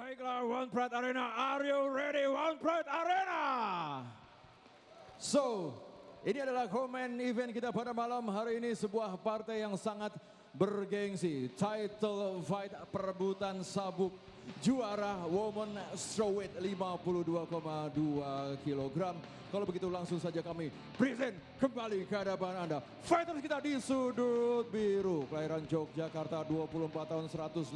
Baiklah, One Pride Arena, are you ready, One Pride Arena? So, ini adalah main event kita pada malam hari ini, sebuah partai yang sangat bergengsi. Title fight perebutan sabuk juara Women Strawweight 52,2 kg. Kalau begitu langsung saja kami present kembali ke hadapan Anda. Fighters kita di sudut biru, kelahiran Yogyakarta, 24 tahun 158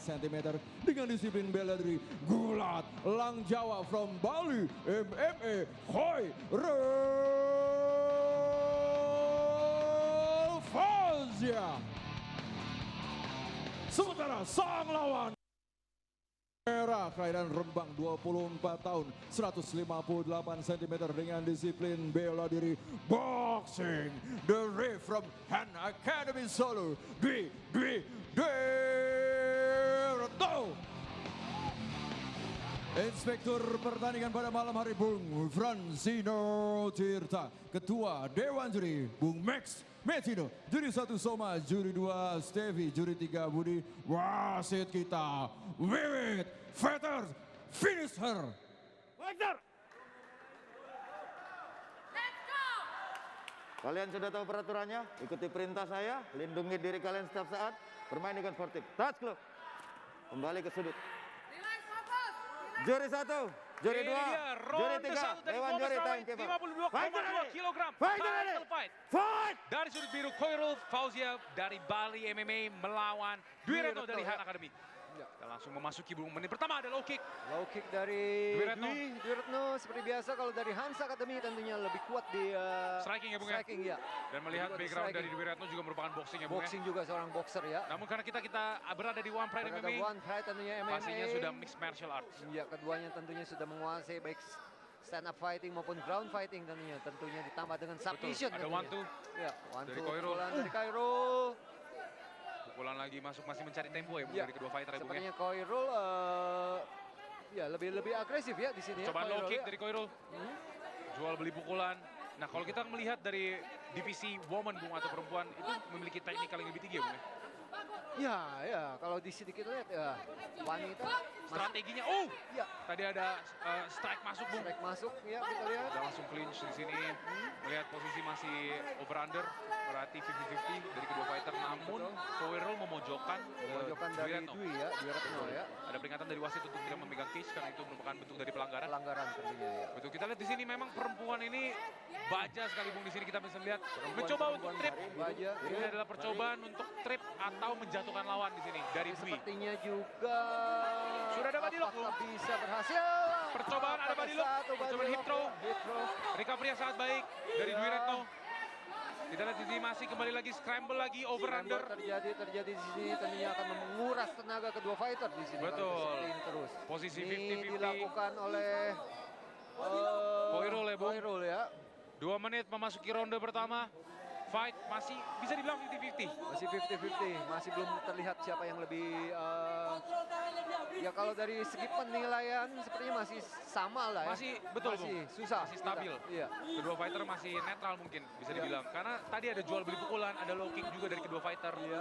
cm dengan disiplin bela diri gulat, Lang Jawa from Bali, MMA Khairul Fauzia. Sementara sang lawan Merah, kelahiran Rembang, 24 tahun 158 cm dengan disiplin bela diri boxing, the ref from Han Academy Solo, Dwi Derto. Inspektur pertandingan pada malam hari Bung Fransino Tirta, Ketua Dewan Juri Bung Max Metino, Juri 1 Soma, Juri 2 Stevi, Juri 3 Budi, wasit kita Wiwit, fighters, finish her. Fighter! Let's go! Kalian sudah tahu peraturannya, ikuti perintah saya, lindungi diri kalian setiap saat, bermain dengan sportif. Touch glove, kembali ke sudut. Juri 1, Juri 2, Juri 3, Dewan Juri timekeeper. 52,2 kg. Title fight. Fight! Dari sudut biru Khairul Fauzia dari Bali MMA melawan Dwi Retno dari Han Academy. Kita langsung memasuki menit pertama, ada low kick. Low kick dari Dwi Retno. Dwi Retno seperti biasa. Kalau dari Hansa Academy tentunya lebih kuat di Striking ya Bung ya? striking ya. Dan melihat Lebih kuat di background dari striking. Dwi Retno juga merupakan boxing ya Bung ya? Boxing juga seorang boxer ya. Namun karena kita berada di One Pride Berada MMA, One Pride tentunya MMA. pastinya sudah mixed martial arts. Ya, keduanya tentunya sudah menguasai baik stand up fighting maupun ground fighting tentunya ditambah dengan submission. Ada tentunya. one two. Ya, one dari two Khairul. pukulan dari Khairul. Pukulan lagi masuk, masih mencari tempo ya Bung Ya, dari kedua fighter ya Bung ya? sepertinya Khairul ya lebih agresif ya di sini. Cobaan ya, low kick ya. dari Khairul. Jual beli pukulan. Nah kalau kita melihat dari divisi woman Bung atau perempuan itu memiliki teknik yang lebih tinggi ya Bung ya? Ya, kalau di sini kita lihat ya wanita Strateginya, ya tadi ada strike masuk Bung. strike masuk ya kita lihat. Udah langsung clinch di sini. Melihat posisi masih over under, berarti 50-50 dari kedua fighter. Namun Khairul memojokkan Dari Dwi Retno ya. Ada peringatan dari wasit untuk tidak memegang cage karena itu merupakan bentuk dari pelanggaran. Pelanggaran tentunya ya. Betul, kita lihat di sini memang perempuan ini baja sekali Bung. Di sini kita bisa lihat Perempuan mencoba untuk trip. baja. Ini adalah percobaan untuk trip atau menjatuhkan lawan di sini dari Dwi. Sepertinya juga Sudah ada body lock, apakah bisa berhasil. Percobaan ada body lock, percobaan hip throw. Recovery yang sangat baik dari Dwi Retno. Kita lihat di sini masih kembali lagi scramble lagi over under. Terjadi di sini tentunya akan menguras tenaga kedua fighter di sini. Betul. kalau seperti ini terus. Posisi Ini 50-50. dilakukan oleh Khairul ya, Bung. Khairul ya. 2 menit memasuki ronde pertama. Fight masih bisa dibilang 50-50. Masih 50-50, masih belum terlihat siapa yang lebih ya kalau dari segi penilaian sepertinya masih sama lah ya. Masih betul masih Bung. susah. Masih stabil. Iya. Kedua fighter masih netral mungkin bisa Iya. dibilang. Karena tadi ada jual beli pukulan, ada low kick juga dari kedua fighter. Iya.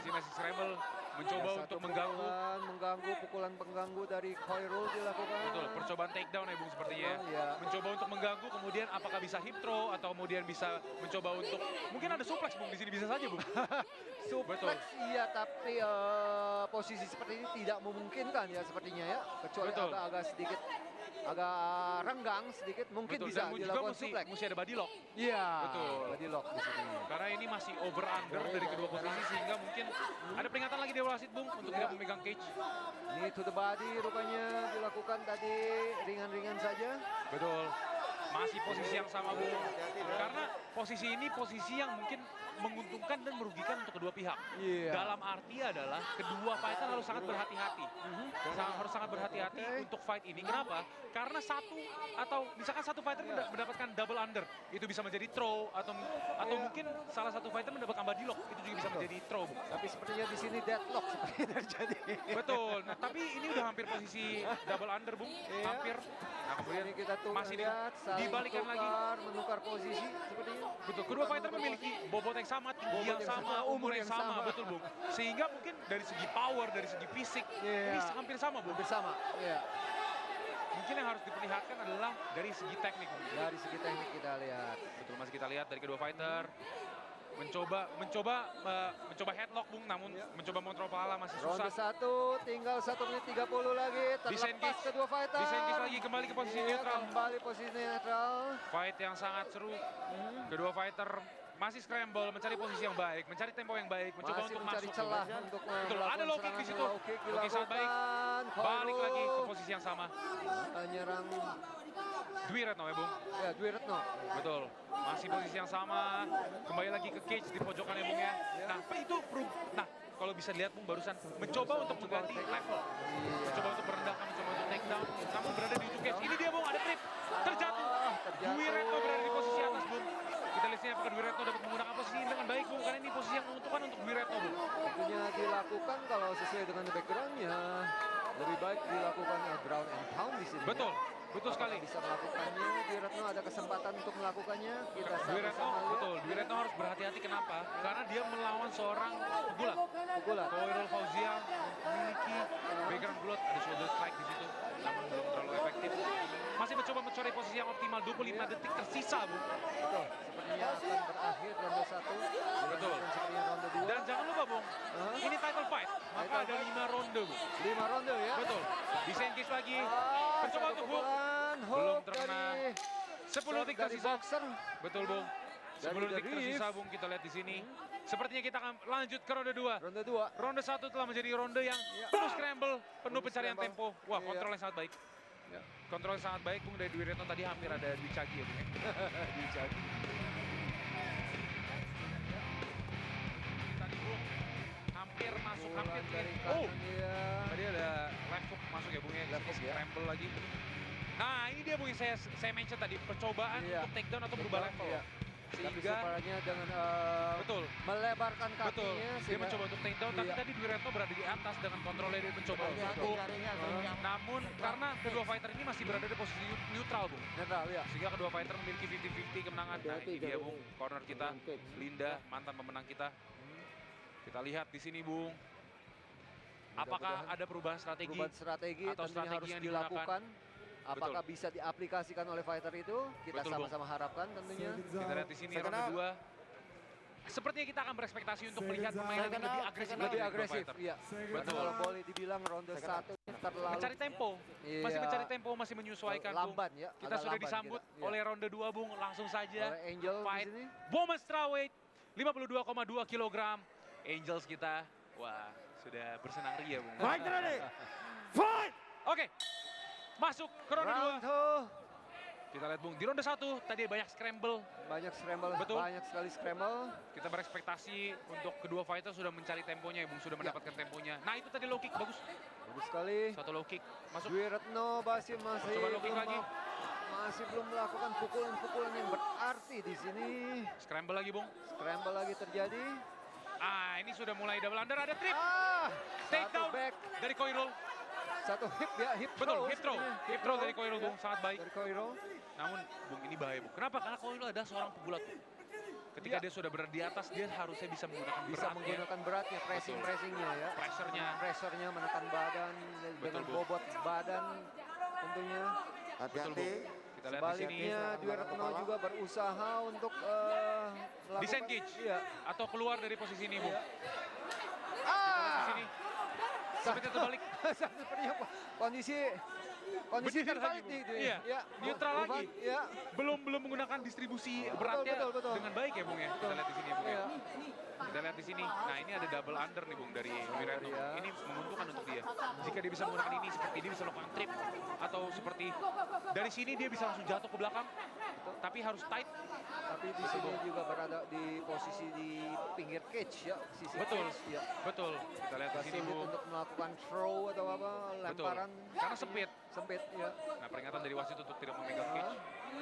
Masih scramble, mencoba Satu untuk mengganggu. pukulan pengganggu dari Khairul dilakukan. Betul, percobaan takedown ya Bung sepertinya. Iya. Mencoba untuk mengganggu, kemudian apakah bisa hip throw atau kemudian bisa mencoba untuk mungkin ada suplex Bung di sini bisa saja Bung. Suplex iya, tapi posisi seperti ini tidak memungkinkan ya sepertinya ya. Kecuali Betul. agak sedikit agak renggang sedikit mungkin Betul, bisa dan juga dilakukan mesti suplex. ada body lock. Iya. Betul. Body lock di sini. Karena ini masih over under dari kedua posisi sehingga mungkin ada peringatan lagi dari wasit Bung untuk tidak memegang cage. Ini to the body rupanya dilakukan tadi ringan-ringan saja. Betul. Masih posisi yang sama Bung. Karena posisi ini posisi yang mungkin menguntungkan dan merugikan untuk kedua pihak. Iya. Dalam arti adalah kedua fighter harus sangat berhati-hati. Harus sangat berhati-hati untuk fight ini. Kenapa? Karena misalkan satu fighter mendapatkan double under, itu bisa menjadi throw atau mungkin salah satu fighter mendapatkan body lock, itu juga bisa menjadi throw. Bung. Tapi sepertinya di sini deadlock seperti terjadi. Betul. Nah, tapi ini udah hampir posisi double under Bung. Hampir. Nah, kemudian Ini kita tuh masih lihat di dibalikan lagi. Menukar posisi sepertinya. Betul, kedua fighter memiliki bobot yang sama, tinggi yang sama, umur yang sama, betul Bung. Sehingga mungkin dari segi power, dari segi fisik, ini hampir sama Bung. Hampir sama, iya. Mungkin yang harus diperlihatkan adalah dari segi teknik Bung. Dari segi teknik kita lihat. Betul, masih kita lihat dari kedua fighter. Mencoba headlock Bung, namun mencoba mengontrol kepala masih susah. Ronde 1, tinggal 1 menit 30 lagi. Terlepas kedua fighter. Disengage lagi, kembali ke posisi netral. Kembali posisi netral. Fight yang sangat seru. Kedua fighter masih scramble, mencari posisi yang baik, mencari tempo yang baik, mencoba Masih untuk mencari masuk. celah untuk Betul, ada low kick di situ. Low kick Low kick sangat baik. dilakukan. Balik lagi ke Khairul posisi yang sama. menyerang Dwi Retno ya Bung. ya Dwi Retno. Betul, masih posisi yang sama. Kembali lagi ke cage di pojokan ya Bung ya. Nah itu nah kalau bisa lihat Bung barusan mencoba untuk mengganti level. Mencoba untuk merendahkan, mencoba untuk take down. Namun berada di ujung cage. Ini dia Bung, ada trip. Terjatuh. Dwi Retno berada di posisi atas Bung. Kita lihat sini apakah Dwi Retno dapat menggunakan posisi ini dengan baik Bung. Karena ini posisi yang menguntungkan untuk Dwi Retno Bung. Tentunya dilakukan kalau sesuai dengan backgroundnya. Lebih baik dilakukan ground and pound di sini. Betul, betul sekali. Bisa melakukannya. Dwi Retno ada kesempatan untuk melakukannya. Kita Dwi Retno, sama-sama lihat. betul. Dwi Retno harus berhati-hati kenapa? Karena dia melawan seorang pegulat. Pegulat. Khairul Fauzia memiliki background gulat, ada shoulder strike di situ, namun belum terlalu efektif. Masih mencoba mencari posisi yang optimal, 25 detik tersisa, Bu. Betul. Sepertinya akan berakhir ronde 1. Betul. Sepertinya ronde 2. Dan jangan lupa, Bung, ini title fight, maka ada 5 ronde, Bu. 5 ronde ya. Betul. Disengage lagi, mencoba Satu untuk hook, pukulan, belum hook terkena. dari 10 detik dari tersisa. boxer. Betul, Bung. 10 detik The tersisa, Reef. Bung. Kita lihat di sini. Sepertinya kita akan lanjut ke ronde 2. Ronde 2. Ronde 1 telah menjadi ronde yang penuh scramble, penuh pencarian scramble. tempo. Wah, Iya. kontrol yang sangat baik. Ya. Kontrol yang sangat baik, Bung. Dari Dwi Retno tadi hampir ada di Cagi ya, Bung. Di Cagi. Tadi, Bung, hampir masuk, Pukulan hampir dari clear. kanan Oh, dia. tadi ada left hook masuk ya, Bung ya. Left hook, ya. Scramble lagi. Nah, ini dia, Bung, yang saya mention tadi. Percobaan Iya. untuk takedown atau berubah level. Iya. Tapi Sehingga, separahnya dengan betul. melebarkan kakinya. Betul, dia sehingga- mencoba untuk take down, tapi Iya. tadi Dwi Retno berada di atas dengan kontrolnya dia mencoba untuk hook. Namun karena kedua fighter ini masih berada di posisi neutral, Bung. netral ya. Sehingga kedua fighter memiliki 50-50 kemenangan. Nah, ini dia, Bung, corner kita, Linda, mantan pemenang kita. Kita lihat di sini, Bung. Apakah Mudah-mudahan ada perubahan strategi? Perubahan strategi atau tentunya strategi harus yang digunakan? dilakukan. Apakah bisa diaplikasikan oleh fighter itu? Kita Betul, Bung. sama-sama harapkan tentunya. Kita lihat di sini Second ronde up. 2. Sepertinya kita akan berekspektasi untuk melihat permainan yang Second lebih up, agresif. second dari up. Lebih kedua agresif, fighter. iya. Betul. Kalau boleh dibilang ronde Second 1 ini terlalu Mencari tempo, masih Iya. mencari tempo, masih menyesuaikan, Bung. lamban ya. Kita agak sudah lamban disambut kita. Iya. oleh ronde 2, Bung. Langsung saja Oleh Angel fight di sini. Women's Strawweight 52,2 kg. Angels kita, wah, sudah bersenang ria, Bung. Fight ready. Fight. Oke, masuk ke ronde 2. Round 2. Kita lihat, Bung, di ronde 1 tadi banyak scramble. Banyak scramble, Betul. banyak sekali scramble. Kita berekspektasi untuk kedua fighter sudah mencari temponya ya, Bung. Sudah mendapatkan temponya. Nah, itu tadi low kick, bagus. Bagus sekali. Satu low kick, masuk. Dwi Retno masih Coba low kick belum lagi. masih belum melakukan pukulan-pukulan yang berarti di sini. Scramble lagi, Bung. Scramble lagi terjadi. Ah, ini sudah mulai double under, ada trip. Take Satu down back, dari Khairul. satu hip ya, hip Betul, throw. hip throw. sepertinya. Hip throw dari Khairul, Bung. Sangat baik. Dari Khairul. Namun, Bung, ini bahaya, Bung. Kenapa? Karena Khairul adalah seorang pegulat, Bung. Ketika Iya. dia sudah berada di atas, dia harusnya bisa menggunakan Bisa beratnya, menggunakan beratnya, pressingnya ya. pressernya. Pressurnya menekan badan dengan Bung. bobot badan tentunya. Hati-hati. Kita lihat di sini. Sebaliknya Dwi Retno juga berusaha untuk melakukan Disengage. Iya. Atau keluar dari posisi ini, Bung. Iya. Di sini. Sampai terbalik. Sepertinya kondisi Berdiri terbalik lagi, Bu. di Iya, neutral Bukan, lagi. Iya. Belum menggunakan distribusi beratnya betul. dengan baik ya, Bung ya. Kita lihat di sini, Bung ya. Iya. Kita lihat di sini. Nah, ini ada double under nih, Bung, dari Dwi Retno. Iya. Ini menguntungkan untuk dia. Jika dia bisa menggunakan ini, seperti dia bisa melakukan trip. Atau seperti dari sini dia bisa langsung jatuh ke belakang. Tapi harus tight. Tapi di sini juga berada di posisi di pinggir cage ya, sisi Betul. cage ya. Betul. Kita lihat di Agak sini, sulit Bung. untuk melakukan throw atau apa, Betul. lemparan. Karena sempit. Sempit ya. Nah, peringatan dari wasit untuk tidak memegang cage.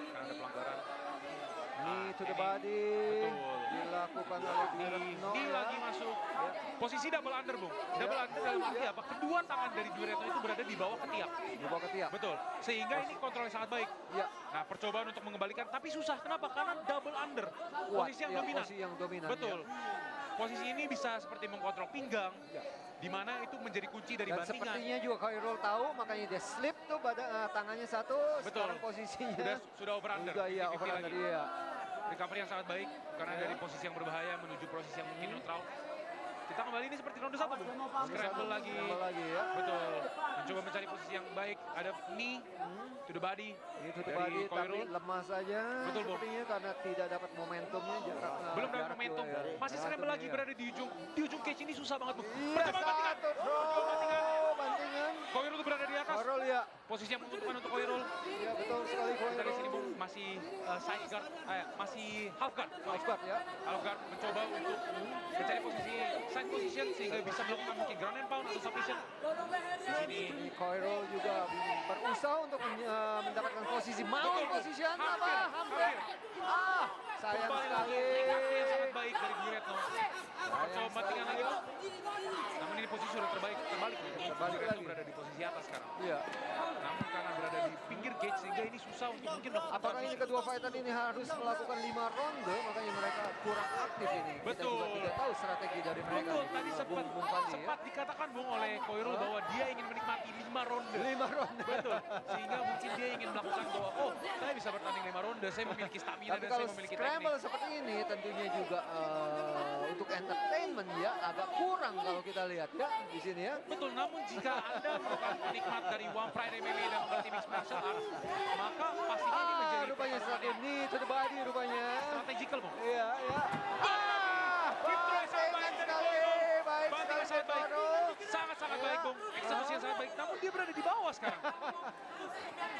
Karena ada pelanggaran. Knee to the ini. body. Betul. dilakukan oleh Duretno. Ini lagi masuk. Posisi double under, Bung. Double under dalam arti apa? Kedua tangan dari Duretno itu berada di bawah ketiak. Di bawah ketiak. Betul. Sehingga ini kontrolnya sangat baik. Ya. Nah, percobaan untuk mengembalikan, tapi susah. Kenapa? Karena double under. Kuat, Posisi yang ya, dominan. posisi yang dominan. Betul. Posisi ini bisa seperti mengkontrol pinggang, di mana itu menjadi kunci dari Dan bantingan. sepertinya juga Khairul tahu, makanya dia slip tuh tangannya satu. Betul. Sekarang posisinya Sudah over under. udah ya 50-50 over under lagi. ya. Recovery yang sangat baik karena dari posisi yang berbahaya menuju posisi yang mungkin neutral. Kita kembali ini seperti ronde 1, Bung. Scramble lagi. Scramble lagi ya. Betul. Mencoba mencari posisi yang baik. Ada knee to the body. Itu dari tadi tapi Khairul. lemah saja. Betul, Bung. Sepertinya karena tidak dapat momentumnya. Belum dapat jarak momentum. juga ya. Masih scramble lagi berada di ujung cage ini susah banget, Bung. Iya, Percobaan bantingan. satu throw. Bantingan. Khairul itu berada di atas. Khairul ya. Posisi yang menguntungkan untuk Khairul. Iya betul sekali Dari sini, Khairul. Bung, masih side guard, masih half guard. Half guard ya. Half guard mencoba untuk mencari posisi side position sehingga bisa melakukan mungkin ground and pound atau submission. Di sini Di Khairul juga berusaha untuk mendapatkan posisi mount position apa? Hampir. Sayang kembali sekali. lagi recovery yang sangat baik dari Duretno. Coba Sayang bantingan sekali. lagi. Namun ini posisi sudah terbalik, terbalik. Terbalik Duretno lagi. berada di posisi atas sekarang. Iya. Namun karena berada di pinggir gate sehingga ini susah untuk mungkin melakukan Apakah ini kedua fighter ini harus melakukan 5 ronde, makanya mereka kurang aktif ini. Kita Betul. juga tidak tahu strategi dari mereka. Betul, nih. tadi sempat Bung Fandi ya. sempat dikatakan, Bung, oleh Khairul bahwa dia ingin menikmati 5 ronde. 5 ronde. Betul, sehingga mungkin dia ingin melakukan bahwa, oh, saya bisa bertanding 5 ronde, saya memiliki stamina Tapi dan kalau saya memiliki scramble teknik. seperti ini tentunya juga untuk entertainment ya agak kurang kalau kita lihat ya di sini ya. Betul, namun jika Anda merupakan penikmat dari One Friday MMA dan mengerti mixed martial arts, maka pastinya ini menjadi Rupanya pertarungan satu knee to the body rupanya. strategikal, Bung. Iya, iya. Hip throw yang sangat baik dari Khairul. Baik Banting yang sekali sangat baik. Khairul. Sangat-sangat baik, Bung. Eksekusi yang sangat baik, namun dia berada di bawah sekarang.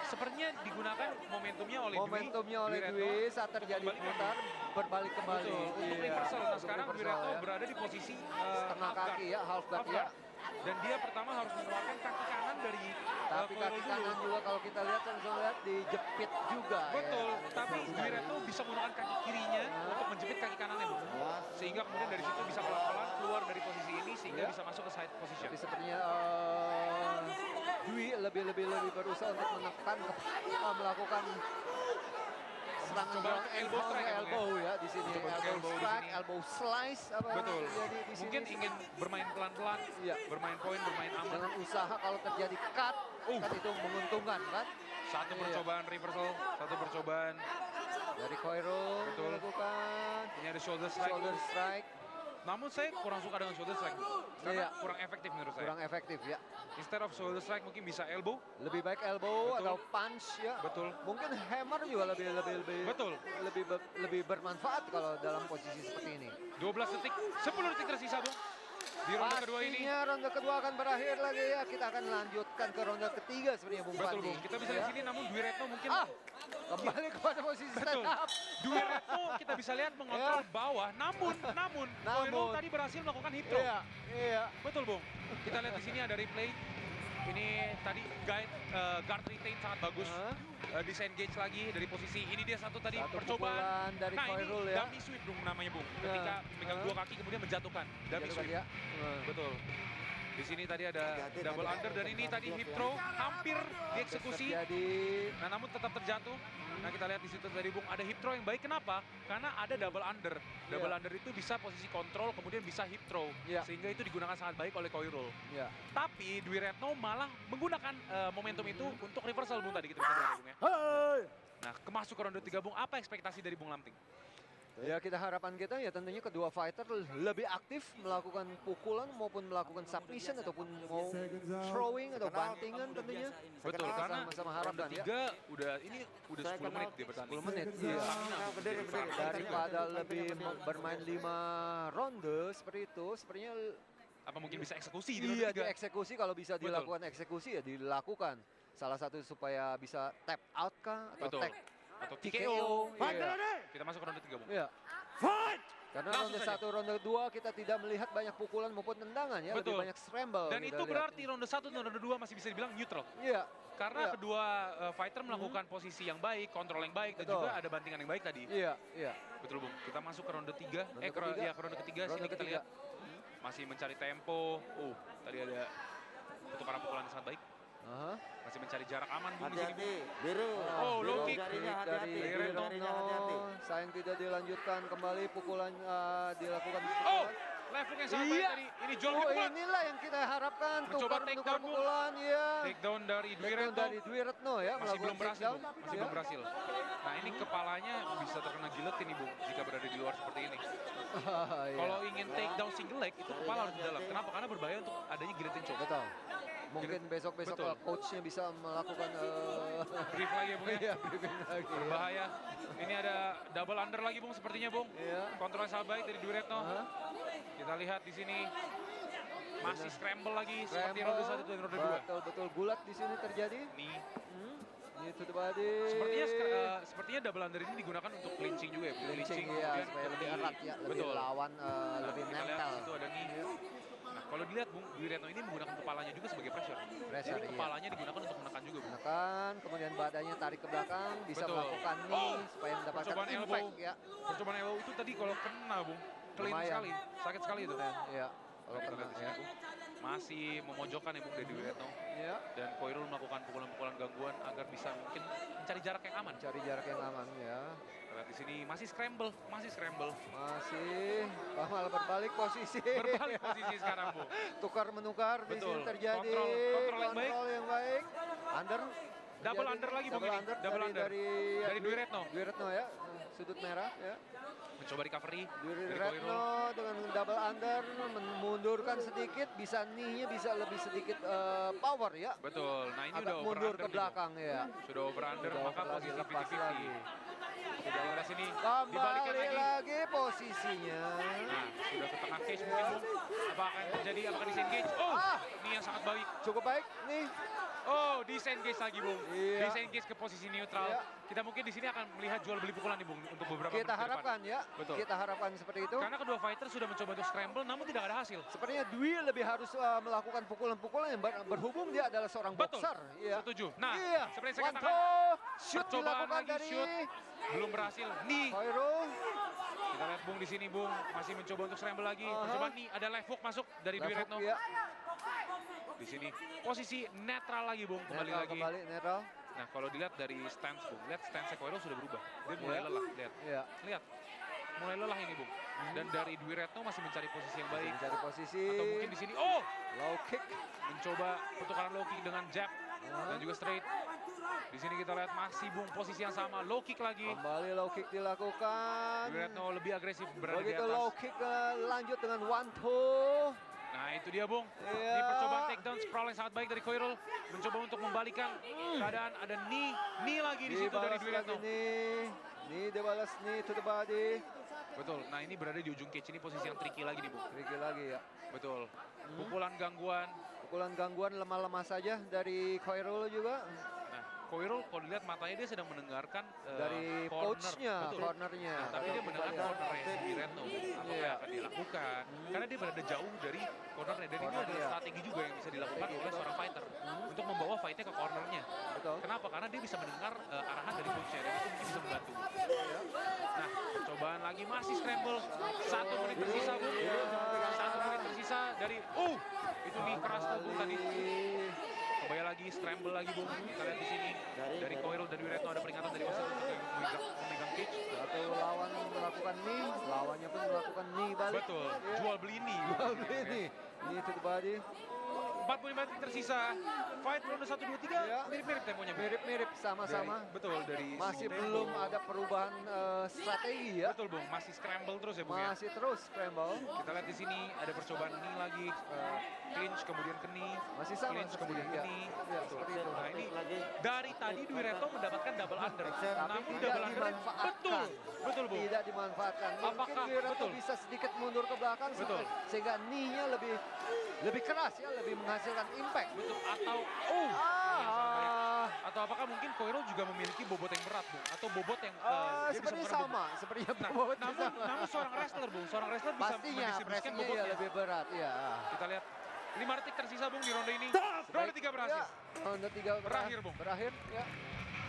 Sepertinya digunakan momentumnya oleh Momentumnya oleh Duretno Dwi saat terjadi untuk kembali. putar berbalik kembali. Betul, untuk Iya, reversal. Nah, untuk sekarang reversal Duretno ya. berada di posisi Setengah half guard. kaki ya, half guard Half ya. guard. Dan dia pertama harus mengeluarkan kaki kanan dari Tapi Khairul kaki dulu. kanan juga kalau kita lihat langsung lihat dijepit juga. Betul, ya. tapi Duretno bisa menggunakan kaki kirinya untuk menjepit kaki kanannya, Bung. Sehingga kemudian dari situ bisa pelan-pelan keluar dari posisi ini sehingga Ya. bisa masuk ke side position. Tapi sepertinya Dwi lebih berusaha untuk menekan melakukan serangan Coba ground untuk and elbow pound strike ya, elbow ya di sini. Coba untuk Elbow elbow di strike, sini. elbow slice apa yang Betul. terjadi di Mungkin sini. ingin bermain pelan-pelan, Iya. bermain poin, bermain aman. Dengan usaha kalau terjadi cut, kan itu menguntungkan kan. Satu Iya. percobaan reversal, satu percobaan. Dari Khairul Betul. melakukan Ini ada shoulder strike. shoulder strike, Namun saya kurang suka dengan shoulder strike, karena Iya. kurang efektif menurut saya. kurang efektif ya. Instead of shoulder strike mungkin bisa elbow. Lebih baik elbow Betul. atau punch ya. Betul. Mungkin hammer juga Betul. lebih bermanfaat kalau dalam posisi seperti ini. 12 detik, 10 detik tersisa, Bung. Di ronde kedua ini. Pastinya ronde kedua akan berakhir lagi ya. Kita akan lanjutkan ke ronde ketiga sebenarnya Bung Betul, Fandi. Bung. Kita bisa Ya. lihat sini, namun Duretno mungkin Kembali kepada posisi betul. stand up. Duretno kita bisa lihat mengontrol Ya. bawah, namun Khairul tadi berhasil melakukan hip throw. Iya, iya. Betul, Bung. Kita lihat di sini ada replay. Ini tadi guard retain sangat bagus. Disengage lagi dari posisi. Ini dia satu tadi Satu percobaan. pukulan dari Nah, Khairul ini ya. dummy sweep, Bung, namanya, Bung. Ketika memegang dua kaki kemudian menjatuhkan. Dummy Jatuhkan sweep. ya. Betul. Di sini tadi ada double under dan ini tadi hip throw hampir dieksekusi. Terjadi. Nah, namun tetap terjatuh. Nah, kita lihat di situ tadi, Bung, ada hip throw yang baik. Kenapa? Karena ada double under. Double Iya. under itu bisa posisi kontrol, kemudian bisa hip throw. Iya. Sehingga itu digunakan sangat baik oleh Khairul. Ya. Tapi Duretno malah menggunakan momentum itu untuk reversal, Bung, tadi kita bisa lihat, Bung, ya. Nah, kemasuk ke ronde 3, Bung, apa ekspektasi dari Bung Lamting? Ya kita harapan kita ya tentunya kedua fighter lebih aktif melakukan pukulan maupun melakukan submission ataupun mau throwing atau bantingan tentunya. Betul, kenal karena sama-sama ronde harapkan ya. 3 ini udah Saya 10 menit kenal dia bertanding. 10 menit, Iya. iya. Stamina, Bung, Berdiri, jadi besar. berdiri. Daripada lebih bermain 5 ronde seperti itu sepertinya Apa mungkin bisa eksekusi di iya ronde 3? dieksekusi kalau bisa Betul. dilakukan eksekusi ya dilakukan. Salah satu supaya bisa tap out kah atau Betul. tap Atau TKO. TKO. Iya. Kita masuk ke ronde 3, Bung. Iya. Fight! Karena Langsung ronde saja. 1, ronde 2 kita tidak melihat banyak pukulan maupun tendangan ya, Betul. lebih banyak scramble. Dan kita itu lihat. berarti ronde 1 dan ronde 2 masih bisa dibilang neutral. Iya, Karena Iya. kedua fighter melakukan posisi yang baik, kontrol yang baik, dan Betul. juga ada bantingan yang baik tadi. iya, iya. Betul Bung, kita masuk ke ronde 3, Ronde ke ketiga. ronde ketiga, Ronde sini kita ketiga. lihat. Masih mencari tempo, tadi ada pertukaran pukulan yang sangat baik. Aha. Masih mencari jarak aman Bung di sini Bung. Hati-hati, biru. Oh, Biru, low kick. jarinya Kick hati-hati. dari Dari Biru, Retno. jarinya hati-hati. Sayang tidak dilanjutkan kembali pukulan dilakukan. Oh, left hook yang sangat baik Iya. tadi. Ini jual Oh, lebih kuat. inilah yang kita harapkan. Mencoba Tukar take menukar down, Bung. pukulan, ya. Takedown dari Dwi Takedown Retno. dari Dwi Retno ya. Masih melakukan belum berhasil takedown. Bung, masih Ya. belum berhasil. Nah ini kepalanya bisa terkena giletin nih Bung, jika berada di luar seperti ini. Iya. Kalau ingin takedown single leg, itu kepala harus di dalam. Kenapa? Karena berbahaya untuk adanya giletin choke. Betul. Mungkin besok-besok Betul. coachnya bisa melakukan Brief lagi ya Bung ya. iya, briefing lagi. ya. Berbahaya. Ini ada double under lagi Bung sepertinya Bung. Iya. Kontrol yang sangat baik dari Dwi Retno. Aha. Kita lihat di sini masih scramble lagi seperti Scramble. ronde 1 dan ronde 2. Betul-betul gulat di sini terjadi. Nih, Ini to the body. sepertinya double under ini digunakan untuk clinching juga ya. Clinching kemudian ya, supaya lebih ke knee. erat ya, lebih Betul. lawan Nah, lebih kita lihat nempel. itu ada knee. Nah, kalau dilihat Bung, Dwi Retno ini menggunakan kepalanya juga sebagai pressure. Pressure, Jadi iya. kepalanya digunakan untuk menekan juga Bung. Menekan, kemudian badannya tarik ke belakang, bisa Betul. melakukan knee supaya mendapatkan percobaan impact elbow. ya. Percobaan elbow itu tadi kalau kena Bung, clean Lumayan. sekali, sakit sekali itu. Iya, kalau Kita kena lihat di sini, ya. Bung. Masih memojokkan ya Bung dari Dwi Retno. Ya, Dan Koirul melakukan pukulan-pukulan gangguan agar bisa mungkin mencari jarak yang aman. cari jarak yang aman ya. Kita lihat di sini masih scramble. Masih malah berbalik posisi. Berbalik posisi sekarang Bung. Tukar menukar di Betul. sini terjadi. Kontrol yang baik. Kontrol yang baik. Under. Double terjadi. under lagi Bung Double ini. under Double dari, under. Dari Dwi Retno. Dwi Retno ya. Sudut merah ya. Mencoba recovery Dwi dari Retno Koirul. dengan double under memundurkan sedikit, bisa knee-nya bisa lebih sedikit power ya. Betul. Nah ini Agak udah over mundur under ke nih, Bung. belakang ya. Sudah over under Sudah maka over lagi, posisi lepas 50-50. lagi. Kita lihat sini dibalikan Kembali lagi. lagi posisinya. Nah, sudah ke tengah cage mungkin Bung. Apa akan terjadi? Apakah disengage? Oh, Ah. ini yang sangat baik. Cukup baik nih. Oh, disengage lagi Bung. Iya. Disengage ke posisi neutral. Iya. Kita mungkin di sini akan melihat jual beli pukulan nih Bung untuk beberapa menit Kita ke depan. harapkan ya. Betul. Kita harapkan seperti itu. Karena kedua fighter sudah mencoba untuk scramble namun tidak ada hasil. Sepertinya Dwi lebih harus melakukan pukulan-pukulan yang berhubung dia adalah seorang Betul. boxer. Iya. Setuju. Nah, Iya. seperti yang saya One katakan, toe. Shoot percobaan dilakukan lagi dari shoot belum berhasil. Nih, Khairul. kita lihat Bung di sini Bung masih mencoba untuk scramble lagi. Aha. Percobaan nih ada left hook masuk dari Dwi Left hook, Retno. ya. Di sini posisi netral lagi Bung, kembali Netral, lagi. Kembali netral. Nah, kalau dilihat dari stance Bung, lihat stance Koirul sudah berubah. Dia mulai Iya. lelah, lihat. Iya. Lihat. Mulai lelah ini Bung. Dan dari Dwi Retno masih mencari posisi yang baik. Mencari posisi. Atau mungkin di sini, oh, Low kick. mencoba pertukaran low kick dengan jab dan juga straight. Di sini kita lihat masih Bung posisi yang sama, low kick lagi. Kembali low kick dilakukan. Dwi Retno lebih agresif berada di Begitu atas. low kick lanjut dengan one toe. Nah itu dia Bung. Iya. Ini percobaan takedown sprawl yang sangat baik dari Koirul. Mencoba untuk membalikan keadaan. Ada knee lagi di situ dari Dibalas Dwi lagi Retno. nih dibalas nih to the body. Betul. Nah ini berada di ujung cage ini posisi yang tricky lagi nih Bung. Tricky lagi ya. Betul. Pukulan gangguan. Pukulan gangguan lemah-lemah saja dari Khairul juga. Nah Koirul kalau dilihat matanya dia sedang mendengarkan Dari corner. coachnya, Betul. cornernya. Nah, tapi dia mendengar cornernya si Dwi Retno. Apa Iya. yang akan dilakukan? Karena dia berada jauh dari cornernya. Dan ini Corner, adalah iya. strategi juga yang bisa dilakukan Strategi, oleh betul. seorang fighter. Untuk membawa fightnya ke cornernya. Betul. Kenapa? Karena dia bisa mendengar arahan dari coachnya dan itu mungkin bisa membantu. Nah, percobaan lagi masih scramble. 1 menit tersisa, Bung. 1 menit tersisa dari itu nih keras tuh Bung tadi. Kembali lagi scramble lagi Bung. Kita lihat di sini dari Koirul dan Dwi Retno ada peringatan dari wasit untuk yang memegang cage. Satu lawan melakukan knee, lawannya pun melakukan knee balik. Betul. Iya. Jual beli ini. Jual beli nih. Knee to the body. 45 detik tersisa. Fight ronde 1 2 3 Ya. mirip-mirip temponya. Bung. Mirip-mirip sama-sama. Betul dari Masih segi belum tempo. ada perubahan strategi ya. Betul Bung, masih scramble terus ya Bung ya. Masih terus scramble. Kita lihat di sini ada percobaan knee lagi, clinch kemudian ke knee, Masih sama clinch seperti kemudian ke ya. knee. Ya, seperti itu. Nah ini lagi. dari tadi Dwi Retno mendapatkan double under, namun tidak double under dimanfaatkan. betul, betul Bung. Tidak dimanfaatkan. Mungkin Apakah- Wiranto betul. bisa sedikit mundur ke belakang Betul. sehingga knee-nya lebih keras ya, lebih menghasilkan impact. Betul atau Atau apakah mungkin Koirul juga memiliki bobot yang berat, Bung? Atau bobot yang dia bisa Sepertinya menggerak sama, sepertinya Nah, bobotnya namun, sama. namun seorang wrestler, Bung, seorang wrestler bisa Pastinya mendistribusikan pressingnya ya bobotnya. lebih berat, ya. Kita lihat 5 detik tersisa, Bung, di ronde ini. Baik. Ronde 3 berhasil. Ya, ronde 3 Berakhir, Bung. Berakhir, ya.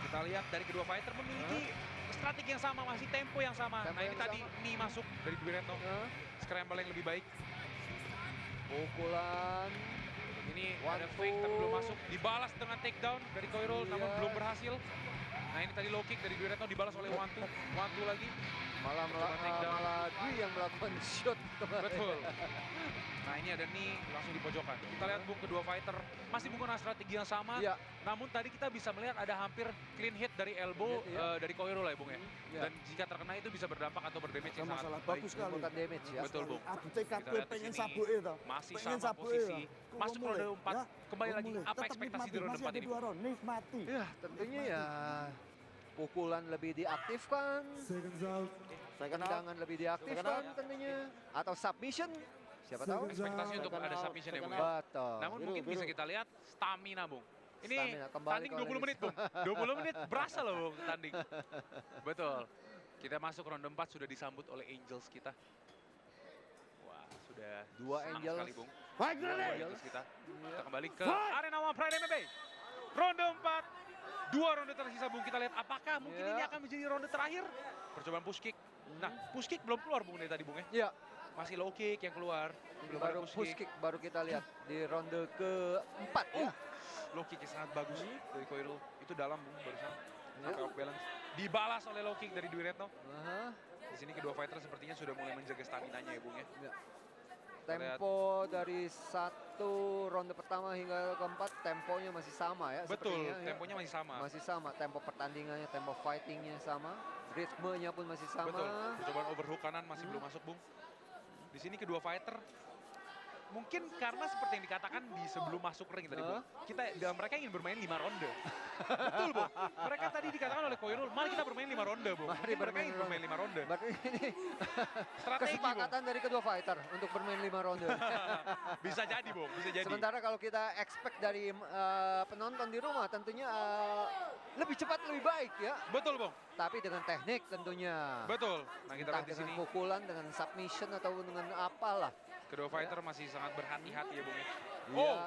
Kita lihat dari kedua fighter memiliki strategi yang sama, masih tempo yang sama. Tempo Nah, ini yang tadi sama. knee masuk dari Dwi Retno. Nah, Scramble yang lebih baik. pukulan. Ini One, ada fake tapi two. belum masuk. Dibalas dengan takedown dari Koirul, namun Iya. belum berhasil. Nah, ini tadi low kick dari Dwi Retno dibalas oleh One Two lagi. Malah Coba take down. malah Dwi yang melakukan shot kemarin. Betul. Nah, ini ada knee langsung di pojokan. Kita lihat, Bung, kedua fighter masih menggunakan strategi yang sama. Iya. Namun tadi kita bisa melihat ada hampir clean hit dari elbow Clean hit, iya. dari Koirul ya, Bung ya. Iya. Dan jika terkena itu bisa berdampak atau berdamage yang sangat masalah baik. bagus sekali. Menimbulkan damage ya. Betul, Bung. Aduh Kita TKP lihat di pengen sini. sabuk itu. Masih Pengen sama sabuk posisi. itu. Masuk Mulai, ronde 4. ya. Kembali lagi, Mulai. apa Tetap ekspektasi di nikmati, ronde masih 4 ada ini? 2 round, nikmati. Ya, tentunya ya pukulan lebih diaktifkan, Seconds out. Second out. tendangan lebih diaktifkan tentunya, atau submission, siapa tahu. Ekspektasi untuk Second ada out, submission ya, Bung second ya. out. Betul. Namun Biru, mungkin biru. bisa kita lihat stamina, Bung. Ini Stamina, kembali tanding ke 20 menit, Bung. 20 menit berasa loh, Bung, tanding. Betul. Kita masuk ronde 4 sudah disambut oleh Angels kita. Wah, sudah Dua senang Angels. sekali, Bung. Baik, Dua Rene. Angels kita. Kita kembali ke Arena One Pride MMA. Ronde 4. 2 ronde tersisa, Bung. Kita lihat apakah mungkin Ya. ini akan menjadi ronde terakhir. Percobaan push kick. Nah, push kick belum keluar, Bung, dari tadi, Bung ya. Ya, Masih low kick yang keluar. Belum ada baru push kick baru kita lihat di ronde keempat ya. Low kick yang sangat bagus dari Koirul. Itu dalam, Bung, barusan. Ya. Sampai off balance. Dibalas oleh low kick dari Dwi Retno. Aha. Di sini kedua fighter sepertinya sudah mulai menjaga stamina-nya ya, Bung ya. Ya. Tempo dari satu ronde pertama hingga keempat temponya masih sama ya. Betul, sepertinya, ya. temponya masih sama. Masih sama, tempo pertandingannya, tempo fightingnya sama, ritmenya pun masih sama. Betul. Percobaan overhook kanan masih belum masuk, Bung. Di sini kedua fighter mungkin karena seperti yang dikatakan di sebelum masuk ring tadi, Bung. Mereka ingin bermain 5 ronde. Betul, Bung. Mereka tadi dikatakan oleh Koirul, mari kita bermain 5 ronde, Bung. Mari Mungkin mereka bermain ingin bermain 5 ronde. Berarti ini Strategi, Bung. kesepakatan dari kedua fighter untuk bermain 5 ronde. Bisa jadi, Bung. Bisa jadi. Sementara kalau kita expect dari penonton di rumah tentunya lebih cepat lebih baik ya. Betul, Bung. Tapi dengan teknik tentunya. Betul. Nah, kita Entah lihat di dengan sini pukulan, dengan submission atau dengan apalah. kedua fighter masih sangat berhati-hati ya, Bung ya. Iya. Oh,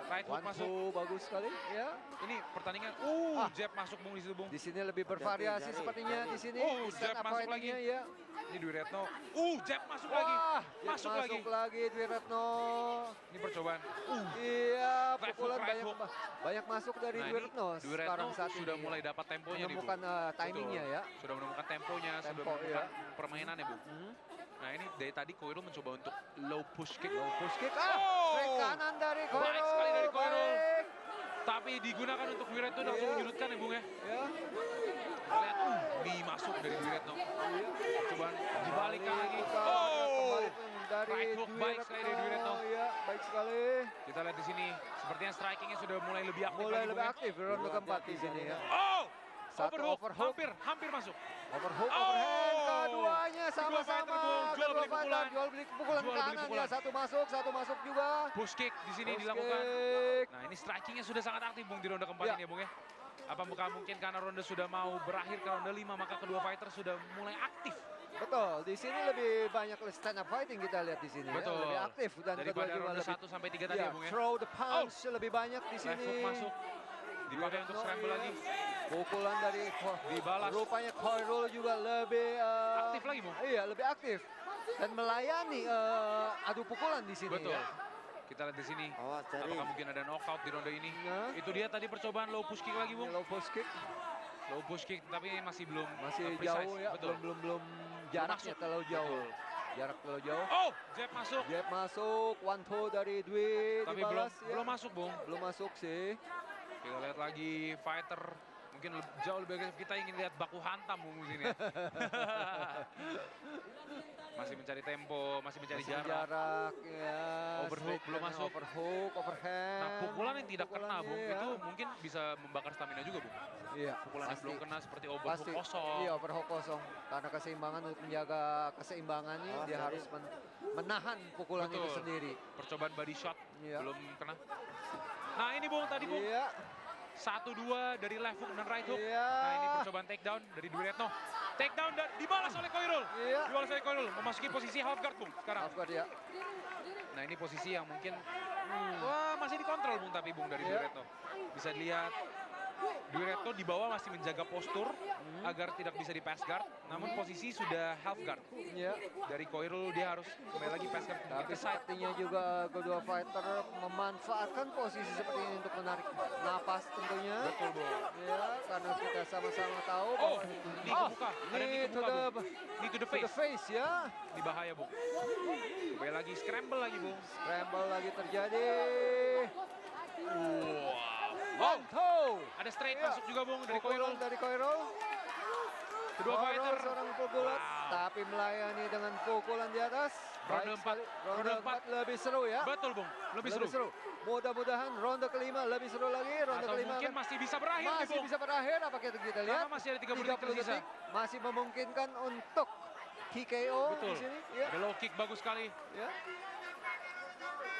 right hook One masuk. two bagus sekali ya. Ini pertandingan. Jab masuk, Bung, di situ, Bung. Di sini lebih bervariasi jari, sepertinya di sini. Oh, Di jab setup masuk fightingnya, lagi. ya. Ini Dwi Retno. Jab masuk lagi. Wah, Masuk lagi. lagi Dwi Retno. Ini percobaan. Iya, Right pukulan hook, right hook. banyak masuk dari Nah, Dwi ini Retno Dwi Retno sekarang saat sudah ini. mulai dapat temponya nih, Bung. Menemukan timingnya Betul. ya. Sudah menemukan temponya, sudah Tempo, menemukan ya. permainannya, Bung. Nah, ini dari tadi Koirul mencoba untuk low push kick. Push kick, Oh! straight kanan dari Koirul. Baik sekali dari Koirul. Baik. Tapi digunakan untuk Dwi Retno langsung Iya. menyudutkan ya, Bung ya. Ya. Kita lihat, knee masuk dari Dwi Retno. Cobaan dibalikkan lagi. Kembali dari Right hook, Dwi baik sekali dari Dwi Retno. Ya, baik sekali. Kita lihat di sini, sepertinya strikingnya sudah mulai lebih aktif Mulai lagi, lebih Bung ya. aktif ronde keempat di sini ya. Satu Overhook, overhook. hampir masuk. Overhook, overhand, keduanya Kedua fighter, sama-sama. Bung. Jual Kedua beli fighter, pukulan. jual beli pukulan Jual beli kanan pukulan. ya. Satu masuk juga. Push kick di sini Push dilakukan. kick. Nah, ini strikingnya sudah sangat aktif, Bung, di ronde keempat Ya. ini ya, Bung ya. Apakah mungkin karena ronde sudah mau berakhir ke ronde 5, maka kedua fighter sudah mulai aktif. Betul, di sini lebih banyak stand up fighting kita lihat di sini Betul. ya. Lebih aktif dan kedua Daripada juga ronde lebih 1 sampai 3 tadi ya, ya, Bung ya. throw the punch lebih banyak di Left sini. hook masuk. Dipakai untuk scramble Iya. lagi. Pukulan dari Dibalas. Rupanya Koirul juga lebih Aktif lagi, Bung. Iya, lebih aktif dan melayani adu pukulan di sini. Betul. Ya. Kita lihat di sini. Awas, jari. Apakah mungkin ada knockout di ronde ini? Nah. Itu dia tadi percobaan low push kick lagi, Bung. Low push kick Low push kick tapi masih belum masih precise. jauh ya, Betul. belum jaraknya masuk. terlalu jauh. Betul. Jarak terlalu jauh. Jab masuk. Jab masuk, one two dari Dwi Tapi dibalas ya. belum masuk, Bung. Belum masuk sih. Kita lihat lagi fighter mungkin jauh lebih agresif. Kita ingin lihat baku hantam, Bung, di sini. Masih mencari tempo, masih mencari Masih jarak. ya. Overhook straight belum kanan, masuk. Overhook, overhand. Nah, pukulan yang tidak kena, Pukulannya, Bung, ya. itu mungkin bisa membakar stamina juga, Bung. Iya, Pukulan yang pasti. belum kena seperti overhook Pasti. kosong. Iya, overhook kosong. Karena keseimbangan untuk menjaga keseimbangannya dia sorry. harus menahan pukulan itu Betul. sendiri. Percobaan body shot Iya. belum kena. Nah, ini, Bung, tadi, Bung. Iya. 1-2 dari left hook dan right hook. Iya. Nah ini percobaan takedown dari Dwi Retno. Takedown dan dibalas oleh Koirul. Iya. Dibalas oleh Koirul, memasuki posisi half guard Bung sekarang. Half guard ya. Nah ini posisi yang mungkin wah masih dikontrol Bung tapi Bung dari Dwi Iya. Retno. Bisa dilihat Dwi Retno di bawah masih menjaga postur agar tidak bisa di pass guard. Namun posisi sudah half guard. Iya. Dari Koirul dia harus kembali lagi pass guard Tapi ke side. sepertinya juga kedua fighter memanfaatkan posisi seperti ini untuk menarik napas tentunya. Betul Bung. Ya, karena kita sama-sama tahu Oh, bahwa knee ke muka. Ada knee knee ke to muka, the, Bung. Knee to the to the face. face ya. Ini bahaya Bung. Kembali lagi scramble lagi Bung. Scramble lagi terjadi. Wow. One toe. Ada straight Iya. masuk juga Bung dari Pukulan Koirul. dari Koirul. Kedua fighter. Seorang pegulat, Wow. tapi melayani dengan pukulan di atas. Ronde Baik empat. sekali. Ronde Ronde empat. 4 lebih seru ya. Betul Bung, lebih seru. Mudah-mudahan ronde kelima lebih seru lagi. Ronde Atau kelima mungkin akan- masih bisa berakhir nih masih Bung. bisa berakhir. Apa kita lihat? Karena masih ada 30 detik tersisa. masih memungkinkan untuk TKO Betul. di sini. Ya. Ada low kick bagus sekali. Ya.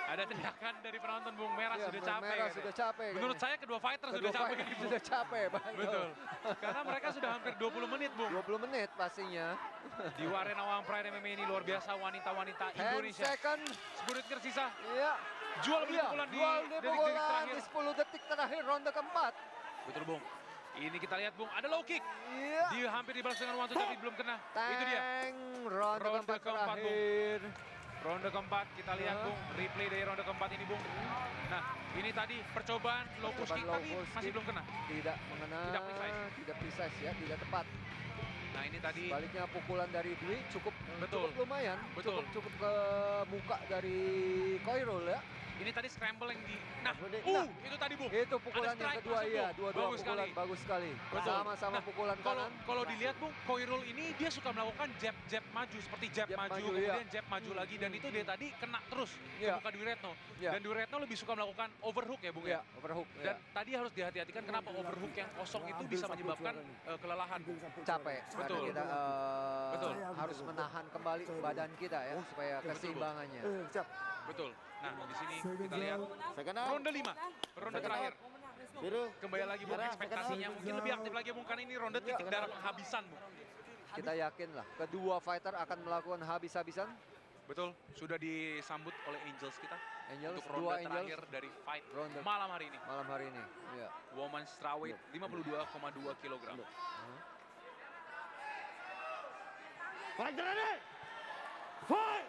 Ada teriakan dari penonton Bung, merah Ya, sudah capek. merah katanya. sudah capek. Menurut kayaknya. saya kedua fighter Kedua sudah capek fighter nih, Bung. sudah capek. Betul. Betul. Karena mereka sudah hampir 20 menit Bung. 20 menit pastinya. Di Arena Wang Pride MMA ini luar biasa wanita-wanita 10 Indonesia. second. 10 detik tersisa. Iya. Jual beli Iya, pukulan di jual di detik-detik pukulan terakhir. di 10 detik terakhir ronde keempat. Betul Bung. Ini kita lihat Bung, ada low kick. Iya. Dia hampir dibalas dengan one two tapi belum kena. Itu dia. Teng, ronde Ronde keempat keempat, Bung. terakhir. Ronde keempat kita lihat Ya. Bung, replay dari ronde keempat ini Bung. Nah, ini tadi percobaan low push kick Low tapi push masih kick. belum kena. Tidak mengena, Tidak precise. tidak precise ya, tidak tepat. Nah, ini tadi Sebaliknya pukulan dari Dwi cukup Betul. cukup lumayan, Betul. cukup ke muka dari Koirul ya. ini tadi scramble yang di nah, Nah, itu tadi Bung. Itu pukulan Ada yang strike kedua masuk, iya, Bung. dua-dua Bagus pukulan sekali. bagus sekali. Betul. Sama-sama Nah, pukulan Kalau kanan. kalau dilihat Bung, Koirul ini dia suka melakukan jab maju seperti jab Jab maju, maju, kemudian iya. jab maju lagi dan itu dia tadi kena terus Iya. ke muka Dwi Retno. Iya. Dan Dwi Retno lebih suka melakukan overhook ya Bung Ya, ya. overhook. Dan Ya. tadi harus dihati-hatikan kenapa overhook yang kosong itu bisa menyebabkan kelelahan. Capek Betul. karena kita Betul. harus menahan kembali badan kita ya supaya keseimbangannya. Betul. Nah, di sini kita lihat Second out. ronde 5, ronde Second terakhir. Biru. Kembali lagi Bung, Merah, ekspektasinya second mungkin lebih aktif lagi Bung, karena ini ronde titik darah penghabisan Bung. Kita yakin lah kedua fighter akan melakukan habis-habisan. Betul, sudah disambut oleh Angels kita Angels, untuk dua ronde Angels terakhir dari fight Ronde. malam hari ini. malam hari ini. Ya. Women's Strawweight 52,2 kg. Fight ready. Fight.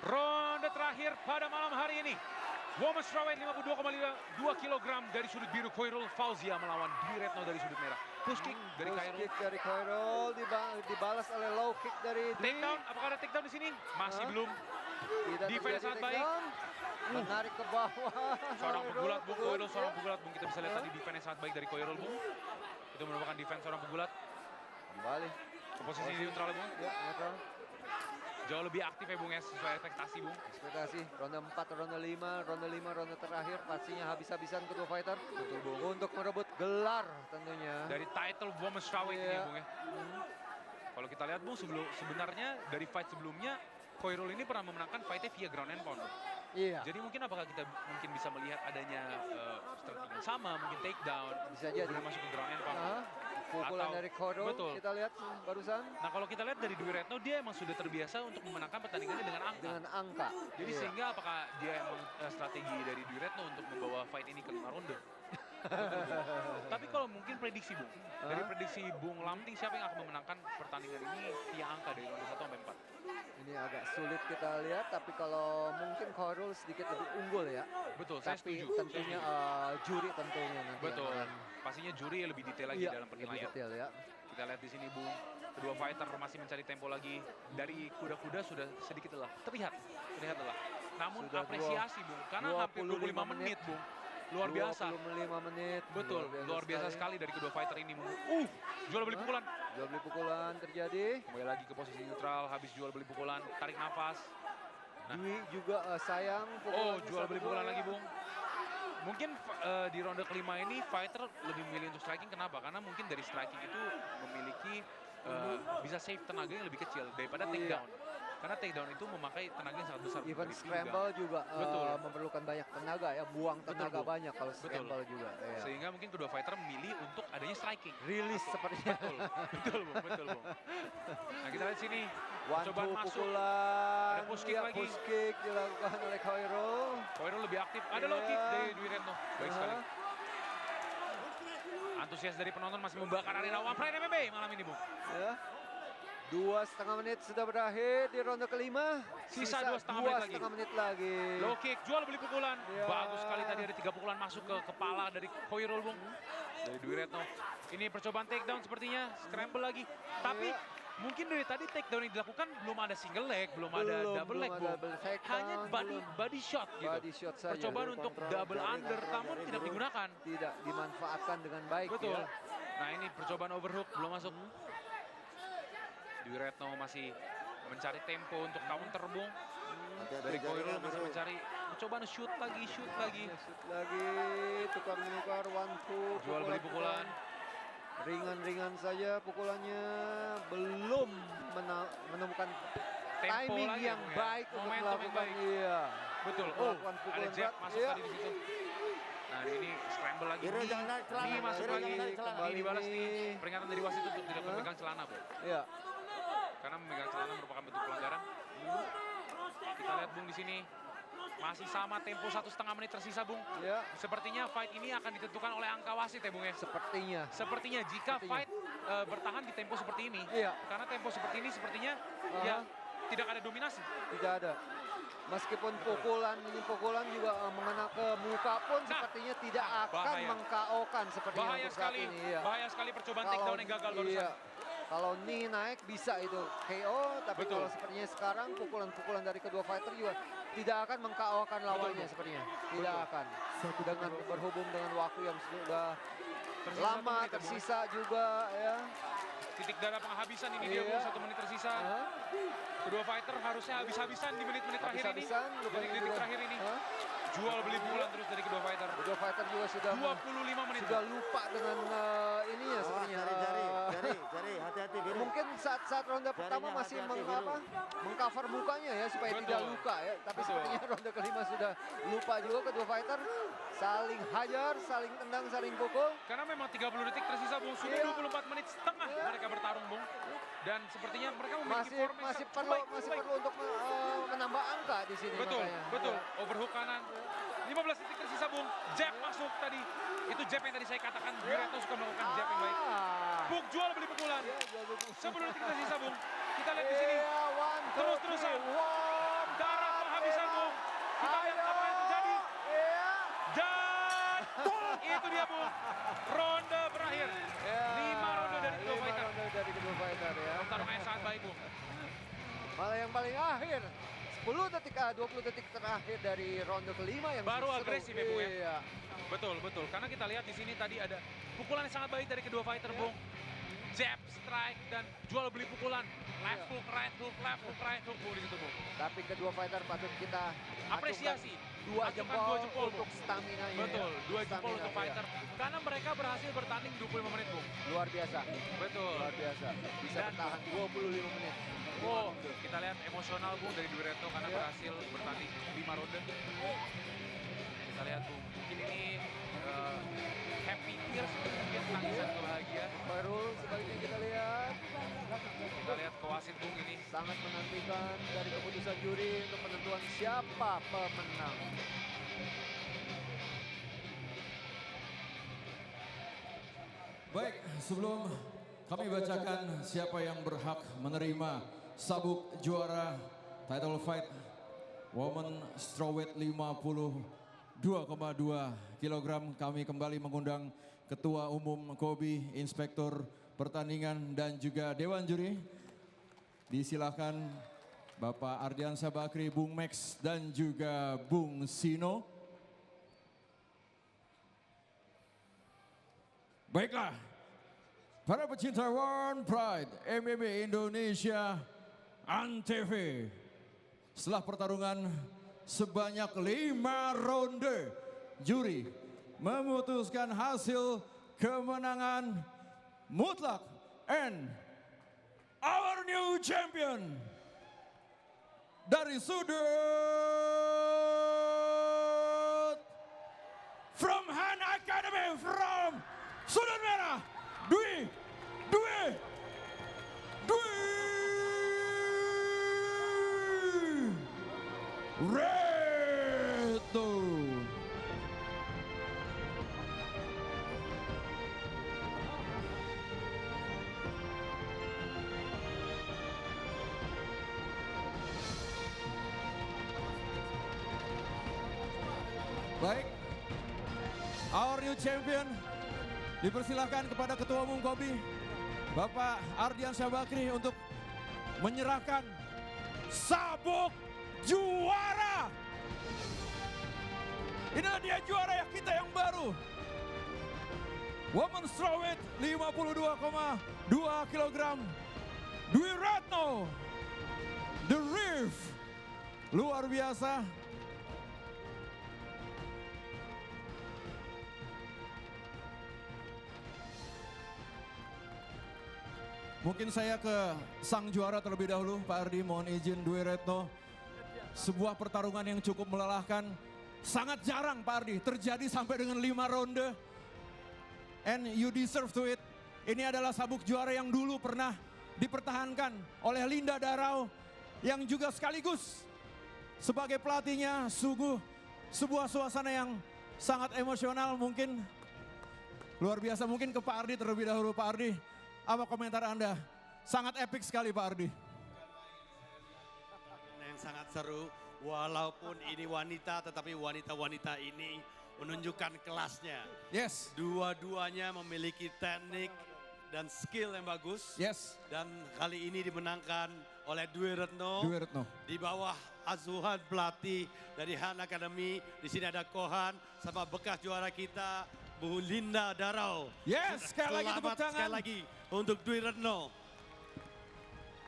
Ronde terakhir pada malam hari ini. Women's Strawweight 52,2 kg dari sudut biru Koirul Fauzia melawan Dwi Retno dari sudut merah. Push kick dari Push Koirul. kick dari Koirul dibalas oleh low kick dari Dwi. Takedown, apakah ada takedown di sini? Masih Hah? belum. Tidak Defense terjadi sangat baik. takedown. Menarik ke bawah. Seorang pegulat Bung, Koirul seorang Ya. pegulat Bung. Kita bisa lihat tadi defense yang sangat baik dari Koirul Bung. Itu merupakan defense seorang pegulat. Kembali. Ke posisi neutral Bung. Ya, netral. Jauh lebih aktif ya Bung ya, sesuai ekspektasi Bung. Ekspektasi ronde 4, ronde 5, ronde terakhir pastinya habis-habisan kedua fighter. Betul Bung. Untuk merebut gelar tentunya. Dari title Women's Strawweight ini Iya. ya Bung ya. Kalau kita lihat Bung, sebenarnya dari fight sebelumnya Koirul ini pernah memenangkan fightnya via ground and pound Bung. Iya. Jadi mungkin apakah kita mungkin bisa melihat adanya strategi yang sama, mungkin takedown, Bisa jadi. kemudian masuk ke ground and pound. Ah, pukulan Atau- dari Koirul betul. kita lihat barusan Nah kalau kita lihat dari Dwi Retno, dia emang sudah terbiasa untuk memenangkan pertandingannya dengan angka. dengan angka. Jadi Iya. sehingga apakah dia emang strategi dari Dwi Retno untuk membawa fight ini ke 5 ronde? Tapi kalau mungkin prediksi Bung, dari prediksi Bung Lamting siapa yang akan memenangkan pertandingan ini via angka dari ronde 1 sampai 4? Ini agak sulit kita lihat, tapi kalau mungkin Koirul sedikit lebih unggul ya. Betul, saya Tapi setuju. tentunya juri tentunya nanti Betul. yang akan Pastinya juri lebih detail lagi iya, dalam lebih penilaian. detail ya. Kita lihat di sini Bung, kedua fighter masih mencari tempo lagi. Dari kuda-kuda sudah sedikit lelah, terlihat lelah. Namun Sudah apresiasi Bung, karena hampir 25 25 menit Bung. Luar biasa. 25 menit. Betul, luar biasa sekali dari kedua fighter ini. Jual beli pukulan. Jual beli pukulan terjadi. Kembali lagi ke posisi neutral, habis jual beli pukulan, tarik nafas. Nah. Dwi juga sayang Oh, pukulannya jual beli 1-2 pukulan ya. lagi Bung. Mungkin di ronde kelima ini fighter lebih memilih untuk striking, kenapa? Karena mungkin dari striking itu memiliki bisa save tenaga yang lebih kecil daripada Iya. takedown. Karena takedown itu memakai tenaga yang sangat besar. Even dari scramble juga Betul. memerlukan banyak tenaga ya, buang Betul, tenaga Bu. banyak kalau Betul. scramble juga. Ya. Sehingga mungkin kedua fighter memilih untuk adanya striking. Rilis sepertinya. Betul, betul Bung, betul Bung. Nah kita lihat sini, One cobaan two masuk. pukulan. Ada push kick Ya, lagi. push kick dilakukan oleh Khairul. Koiro lebih aktif, ada low Iya. kick dari Dwi Retno. Baik sekali. Aha. Antusias dari penonton masih membakar arena One Pride MMA malam ini Bung. Ya. 2,5 menit sudah berakhir di ronde kelima. Sisa 2,5 menit lagi. lagi. Low kick, jual beli pukulan. Ya. Bagus sekali tadi ada 3 pukulan masuk ke kepala dari Koirul Bung. Dari Dwi Retno. Ini percobaan takedown sepertinya, scramble lagi. Tapi Ya. mungkin dari tadi takedown yang dilakukan belum ada single leg, belum ada double leg ada Bung. double takedown, Hanya body shot gitu. body shot saja. Percobaan untuk double under namun tidak digunakan. Tidak dimanfaatkan dengan baik. Betul. Ya. Nah ini percobaan overhook belum masuk. Dwi Retno masih mencari tempo untuk counter Bung. Hati-hati Dari jarinya, Koirul masih biru. mencari percobaan shoot lagi, shoot lagi. Ya, shoot lagi, tukar menukar, one two. Jual beli pukulan. Ringan-ringan saja pukulannya, belum menemukan Tempo timing lagi yang Bung, ya. baik untuk Momentum yang melakukan. baik. Iya. Betul. Melakukan ada pukulan jab berat, masuk iya. tadi di situ. Nah ini scramble lagi. Biru jangan naik celana, Ini masuk biru lagi. jangan naik celana. Ini dibalas nih. Ini. Peringatan dari wasit untuk tidak Hah? memegang celana Bung. Iya. Karena memegang celana merupakan bentuk pelanggaran. Kita lihat Bung di sini. Masih sama tempo 1,5 menit tersisa Bung. Ya, Sepertinya fight ini akan ditentukan oleh angka wasit ya Bung ya. sepertinya. Sepertinya jika Sepertinya. fight bertahan di tempo seperti ini. Iya. Karena tempo seperti ini sepertinya Aha. ya tidak ada dominasi. Tidak ada. Meskipun pukulan juga mengena ke muka pun Nah, sepertinya tidak akan bahaya. meng-KO-kan sepertinya Bahaya untuk saat sekali, ini. Iya. bahaya sekali percobaan takedown yang gagal barusan. Iya. Kalau knee naik bisa itu KO, tapi Betul. kalau sepertinya sekarang pukulan-pukulan dari kedua fighter juga tidak akan meng-KO-kan lawannya Bung. sepertinya. Tidak Betul. akan. Dengan berhubung dengan waktu yang sudah Tersisa 1 lama menit ya, Bung. tersisa juga ya. Titik darah penghabisan ini dia Iya. Bung, 1 menit tersisa. Hah? Kedua fighter harusnya habis-habisan di menit-menit terakhir ini. Habis-habisan, rupanya Detik-detik juga. terakhir ini. Hah? Jual beli pukulan terus dari kedua fighter. Kedua fighter juga sudah 25 menit. sudah lupa dengan ininya Awas, sepertinya. jari, hati-hati biru. Mungkin saat ronde pertama Jarinya masih hati-hati, mengcover mukanya ya supaya Betul. tidak luka ya. Tapi Betul. sepertinya ronde kelima sudah lupa juga kedua fighter. Saling hajar, saling tendang, saling pukul. Karena memang 30 detik tersisa Bung. Sudah Iya. 24 menit setengah Iya. mereka bertarung Bung. Dan sepertinya mereka memiliki Masih form yang masih cukup perlu baik, masih baik. perlu untuk menambah angka di sini Betul, makanya. betul. Ya. Overhook kanan. 15 detik tersisa Bung. Jab masuk tadi. Itu jab yang tadi saya katakan. Dwi Retno suka melakukan jab yang baik. Ah. Bung jual beli pukulan. Ya, jual beli pukulan. 10 detik tersisa Bung. Kita lihat di sini. Iya, one, two, Terus-terusan. three. One, Darah penghabisan Bung. Kita lihat apa yang terjadi. Iya. Dan itu dia Bung. Ronde berakhir. Ya, 5 ronde dari kedua 5 fighter. ronde dari kedua fighter ya. Pertarungan yang sangat baik Bung. Malah yang paling akhir 20 detik terakhir dari ronde kelima yang Baru seru. agresif ya, Bung, ya? Iya. Betul, betul. Karena kita lihat di sini tadi ada pukulan yang sangat baik dari kedua fighter, Iya. Bung. Jab, strike, dan jual beli pukulan. Left Iya. hook, right hook, left hook, right hook, Bung, di situ, Bung. Tapi kedua fighter patut kita Apresiasi. dua Acungkan jempol, dua jempol, untuk Bung. stamina-nya. Betul, dua jempol Stamina, untuk iya. fighter. Karena mereka berhasil bertanding 25 menit, Bung. Luar biasa. Betul. Luar biasa. Bisa Dan- bertahan 25 menit. Oh, kita lihat emosional, Bung, dari Dwi Retno karena Iya. berhasil bertanding 5 ronde. Kita lihat, Bung. Mungkin ini happy tears, mungkin tangisan kebahagia. Baru sebaliknya kita lihat Kita lihat ke wasit, Bung, ini. sangat menantikan dari keputusan juri untuk penentuan siapa pemenang. Baik, sebelum kami bacakan siapa yang berhak menerima sabuk juara title fight Women Strawweight 52,2 kg, kami kembali mengundang Ketua Umum KOBI, Inspektur Pertandingan dan juga Dewan Juri. Disilakan Bapak Ardiansyah Bakri, Bung Max dan juga Bung Sino. Baiklah, para pecinta One Pride MMA Indonesia Antv, setelah pertarungan sebanyak 5 ronde, juri memutuskan hasil kemenangan mutlak and our new champion dari sudut from Han Academy from sudut merah Dwi Reto. Baik, our new champion dipersilahkan kepada Ketua Umum Kobi, Bapak Ardian Syabakri untuk menyerahkan sabuk juara. Inilah dia juara kita yang baru. Women's Strawweight 52,2 kg. Dwi Retno, The Reef. Luar biasa. Mungkin saya ke sang juara terlebih dahulu, Pak Ardi, mohon izin Dwi Retno. Sebuah pertarungan yang cukup melelahkan, sangat jarang Pak Ardi, terjadi sampai dengan 5 ronde. And you deserve to it. Ini adalah sabuk juara yang dulu pernah dipertahankan oleh Linda Darau, yang juga sekaligus sebagai pelatihnya. Sungguh sebuah suasana yang sangat emosional, mungkin luar biasa. Mungkin ke Pak Ardi terlebih dahulu. Pak Ardi, apa komentar Anda? Sangat epic sekali Pak Ardi. Yang sangat seru, walaupun ini wanita, tetapi wanita-wanita ini menunjukkan kelasnya. Yes. Dua-duanya memiliki teknik dan skill yang bagus. Yes. Dan kali ini dimenangkan oleh Dwi Retno. Dwi Retno. Di bawah asuhan pelatih dari Han Academy. Di sini ada Kohan sama bekas juara kita, Bu Linda Darau. Yes, sekali lagi tepuk tangan. Sekali lagi untuk Dwi Retno.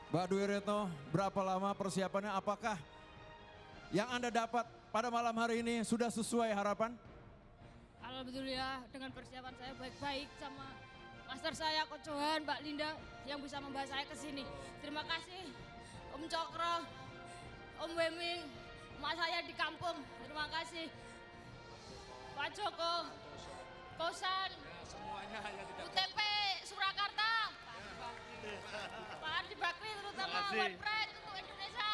Mbak Dwi Retno, berapa lama persiapannya? Apakah yang Anda dapat pada malam hari ini sudah sesuai harapan? Alhamdulillah dengan persiapan saya baik-baik sama master saya, Coach Johan, Mbak Linda yang bisa membawa saya ke sini. Terima kasih Om Cokro, Om Weming, emak saya di kampung. Terima kasih Pak Joko, Kosan, UTP Surakarta, Pak Ardi Bakri, terutama One Pride untuk Indonesia.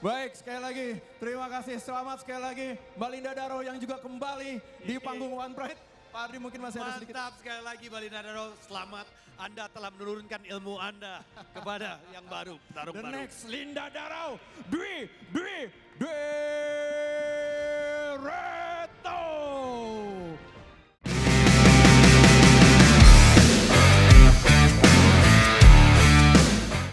Baik, sekali lagi terima kasih. Selamat sekali lagi Mbak Linda Darau yang juga kembali di panggung One Pride. Pak Ardi mungkin masih ada sedikit. Mantap sekali lagi Mbak Linda Darau. Selamat, Anda telah menurunkan ilmu Anda kepada yang baru, petarung The baru. next Linda Darau, Dwi Retno.